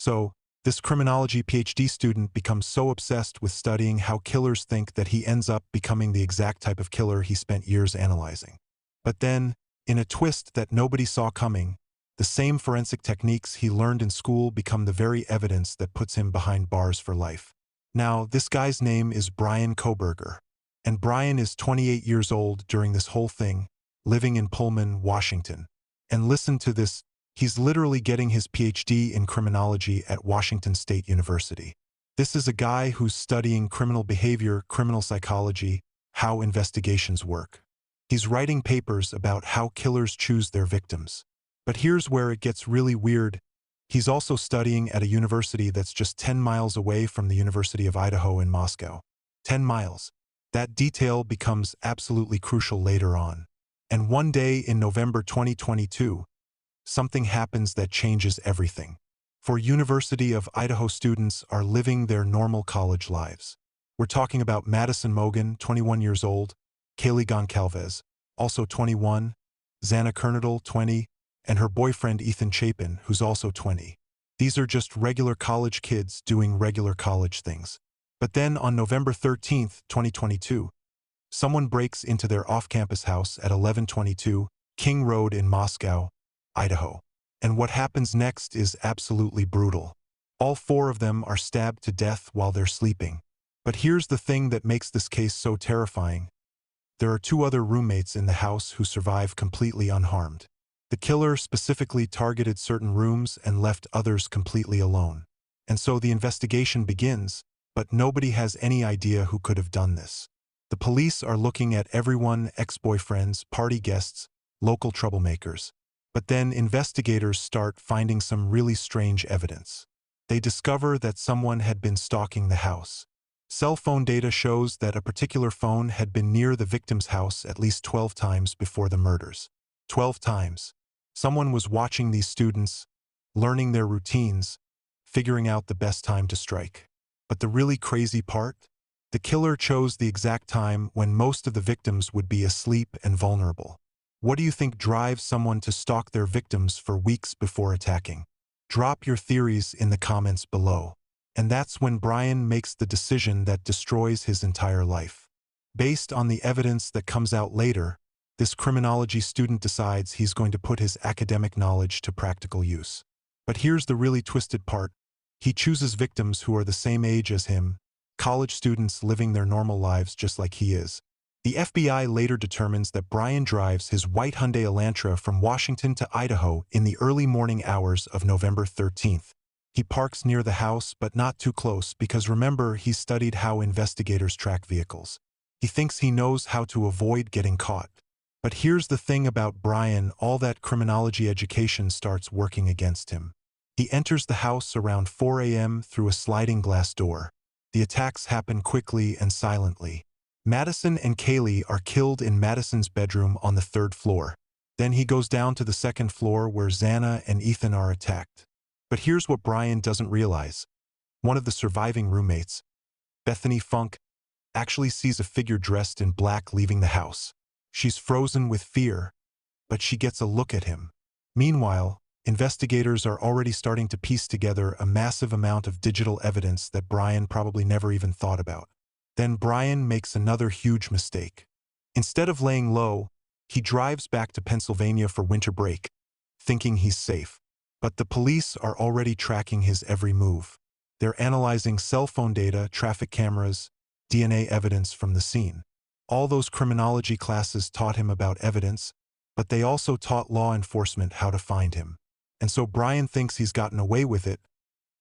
So, this criminology PhD student becomes so obsessed with studying how killers think that he ends up becoming the exact type of killer he spent years analyzing. But then, in a twist that nobody saw coming, the same forensic techniques he learned in school become the very evidence that puts him behind bars for life. Now, this guy's name is Bryan Kohberger. And Bryan is 28 years old during this whole thing, living in Pullman, Washington. And listen to this. He's literally getting his PhD in criminology at Washington State University. This is a guy who's studying criminal behavior, criminal psychology, how investigations work. He's writing papers about how killers choose their victims. But here's where it gets really weird. He's also studying at a university that's just 10 miles away from the University of Idaho in Moscow. 10 miles. That detail becomes absolutely crucial later on. And one day in November 2022, something happens that changes everything. For University of Idaho students are living their normal college lives. We're talking about Madison Mogan, 21 years old, Kaylee Goncalves, also 21, Xana Kernadal, 20, and her boyfriend Ethan Chapin, who's also 20. These are just regular college kids doing regular college things. But then on November 13th, 2022, someone breaks into their off-campus house at 1122 King Road in Moscow, Idaho. And what happens next is absolutely brutal. All four of them are stabbed to death while they're sleeping. But here's the thing that makes this case so terrifying. There are two other roommates in the house who survive completely unharmed. The killer specifically targeted certain rooms and left others completely alone. And so the investigation begins, but nobody has any idea who could have done this. The police are looking at everyone, ex-boyfriends, party guests, local troublemakers. But then investigators start finding some really strange evidence. They discover that someone had been stalking the house. Cell phone data shows that a particular phone had been near the victim's house at least 12 times before the murders. 12 times. Someone was watching these students, learning their routines, figuring out the best time to strike. But the really crazy part? The killer chose the exact time when most of the victims would be asleep and vulnerable. What do you think drives someone to stalk their victims for weeks before attacking? Drop your theories in the comments below. And that's when Bryan makes the decision that destroys his entire life. Based on the evidence that comes out later, this criminology student decides he's going to put his academic knowledge to practical use. But here's the really twisted part. He chooses victims who are the same age as him, college students living their normal lives just like he is. The FBI later determines that Bryan drives his white Hyundai Elantra from Washington to Idaho in the early morning hours of November 13th. He parks near the house, but not too close because remember, he's studied how investigators track vehicles. He thinks he knows how to avoid getting caught. But here's the thing about Bryan, all that criminology education starts working against him. He enters the house around 4 a.m. through a sliding glass door. The attacks happen quickly and silently. Madison and Kaylee are killed in Madison's bedroom on the 3rd floor. Then he goes down to the 2nd floor where Xana and Ethan are attacked. But here's what Bryan doesn't realize. One of the surviving roommates, Bethany Funk, actually sees a figure dressed in black leaving the house. She's frozen with fear, but she gets a look at him. Meanwhile, investigators are already starting to piece together a massive amount of digital evidence that Bryan probably never even thought about. Then Bryan makes another huge mistake. Instead of laying low, he drives back to Pennsylvania for winter break, thinking he's safe. But the police are already tracking his every move. They're analyzing cell phone data, traffic cameras, DNA evidence from the scene. All those criminology classes taught him about evidence, but they also taught law enforcement how to find him. And so Bryan thinks he's gotten away with it,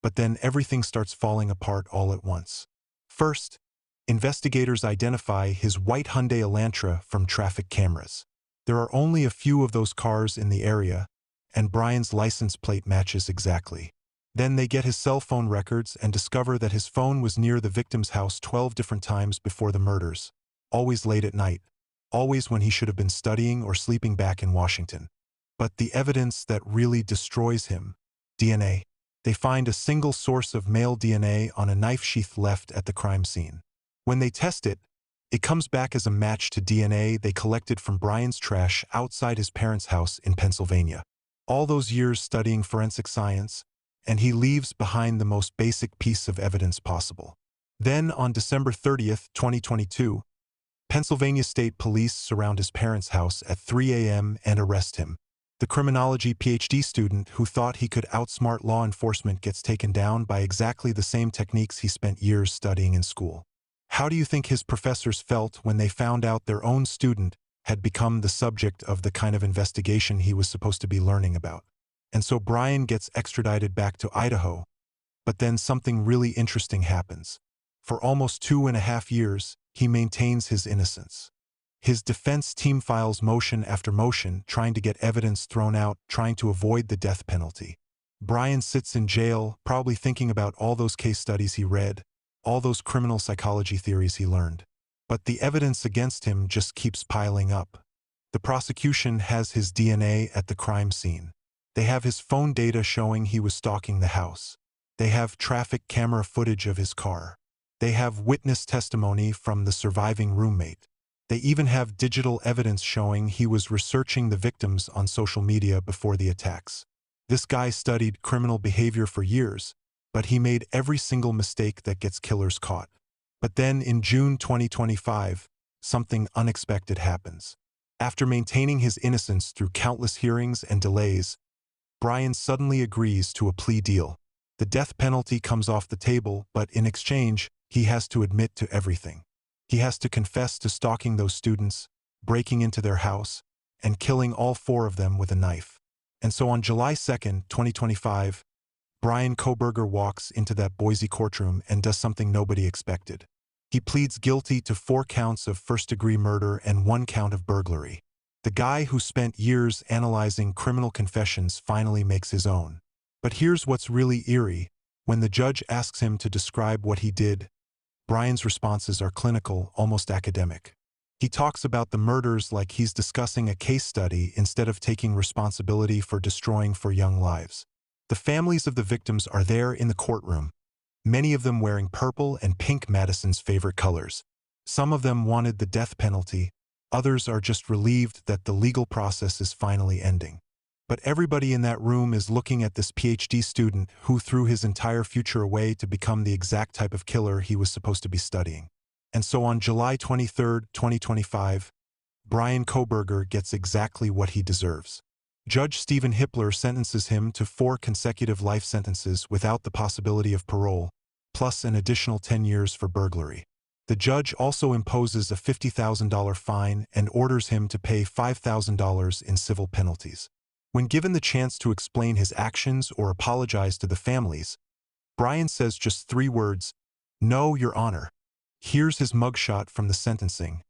but then everything starts falling apart all at once. First, investigators identify his white Hyundai Elantra from traffic cameras. There are only a few of those cars in the area, and Bryan's license plate matches exactly. Then they get his cell phone records and discover that his phone was near the victim's house 12 different times before the murders, always late at night, always when he should have been studying or sleeping back in Washington. But the evidence that really destroys him, DNA. They find a single source of male DNA on a knife sheath left at the crime scene. When they test it, it comes back as a match to DNA they collected from Bryan's trash outside his parents' house in Pennsylvania. All those years studying forensic science, and he leaves behind the most basic piece of evidence possible. Then, on December 30th, 2022, Pennsylvania State Police surround his parents' house at 3 a.m. and arrest him. The criminology PhD student who thought he could outsmart law enforcement gets taken down by exactly the same techniques he spent years studying in school. How do you think his professors felt when they found out their own student had become the subject of the kind of investigation he was supposed to be learning about? And so Bryan gets extradited back to Idaho, but then something really interesting happens. For almost 2.5 years, he maintains his innocence. His defense team files motion after motion, trying to get evidence thrown out, trying to avoid the death penalty. Bryan sits in jail, probably thinking about all those case studies he read, all those criminal psychology theories he learned. But the evidence against him just keeps piling up. The prosecution has his DNA at the crime scene. They have his phone data showing he was stalking the house. They have traffic camera footage of his car. They have witness testimony from the surviving roommate. They even have digital evidence showing he was researching the victims on social media before the attacks. This guy studied criminal behavior for years, but he made every single mistake that gets killers caught. But then in June 2025, something unexpected happens. After maintaining his innocence through countless hearings and delays, Bryan suddenly agrees to a plea deal. The death penalty comes off the table, but in exchange, he has to admit to everything. He has to confess to stalking those students, breaking into their house, and killing all 4 of them with a knife. And so on July 2nd, 2025, Bryan Kohberger walks into that Boise courtroom and does something nobody expected. He pleads guilty to 4 counts of first-degree murder and 1 count of burglary. The guy who spent years analyzing criminal confessions finally makes his own. But here's what's really eerie. When the judge asks him to describe what he did, Bryan's responses are clinical, almost academic. He talks about the murders like he's discussing a case study instead of taking responsibility for destroying 4 young lives. The families of the victims are there in the courtroom, many of them wearing purple and pink, Madison's favorite colors. Some of them wanted the death penalty, others are just relieved that the legal process is finally ending. But everybody in that room is looking at this PhD student who threw his entire future away to become the exact type of killer he was supposed to be studying. And so on July 23, 2025, Bryan Kohberger gets exactly what he deserves. Judge Stephen Hippler sentences him to 4 consecutive life sentences without the possibility of parole, plus an additional 10 years for burglary. The judge also imposes a $50,000 fine and orders him to pay $5,000 in civil penalties. When given the chance to explain his actions or apologize to the families, Bryan says just 3 words, "No, Your Honor." Here's his mugshot from the sentencing.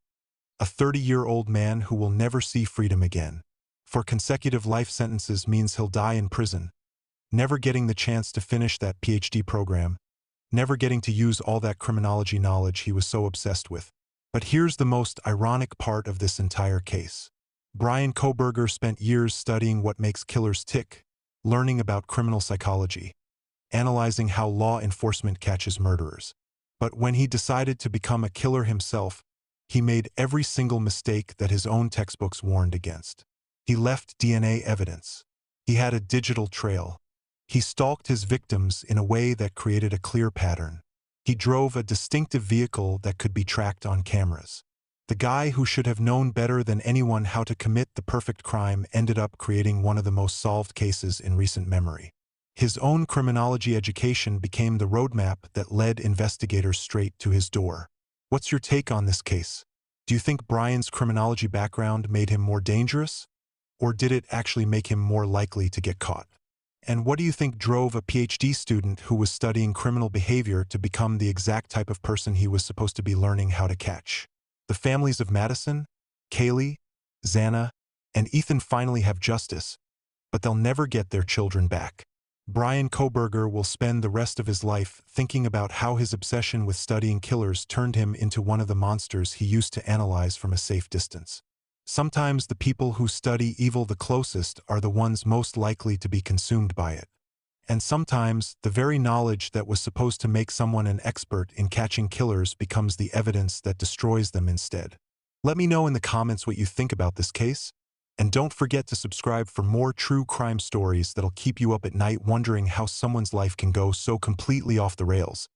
A 30-year-old man who will never see freedom again. 4 consecutive life sentences means he'll die in prison, never getting the chance to finish that PhD program, never getting to use all that criminology knowledge he was so obsessed with. But here's the most ironic part of this entire case. Bryan Kohberger spent years studying what makes killers tick, learning about criminal psychology, analyzing how law enforcement catches murderers. But when he decided to become a killer himself, he made every single mistake that his own textbooks warned against. He left DNA evidence. He had a digital trail. He stalked his victims in a way that created a clear pattern. He drove a distinctive vehicle that could be tracked on cameras. The guy who should have known better than anyone how to commit the perfect crime ended up creating one of the most solved cases in recent memory. His own criminology education became the roadmap that led investigators straight to his door. What's your take on this case? Do you think Bryan's criminology background made him more dangerous? Or did it actually make him more likely to get caught? And what do you think drove a PhD student who was studying criminal behavior to become the exact type of person he was supposed to be learning how to catch? The families of Madison, Kaylee, Xana, and Ethan finally have justice, but they'll never get their children back. Bryan Kohberger will spend the rest of his life thinking about how his obsession with studying killers turned him into one of the monsters he used to analyze from a safe distance. Sometimes the people who study evil the closest are the ones most likely to be consumed by it. And sometimes, the very knowledge that was supposed to make someone an expert in catching killers becomes the evidence that destroys them instead. Let me know in the comments what you think about this case. And don't forget to subscribe for more true crime stories that'll keep you up at night wondering how someone's life can go so completely off the rails.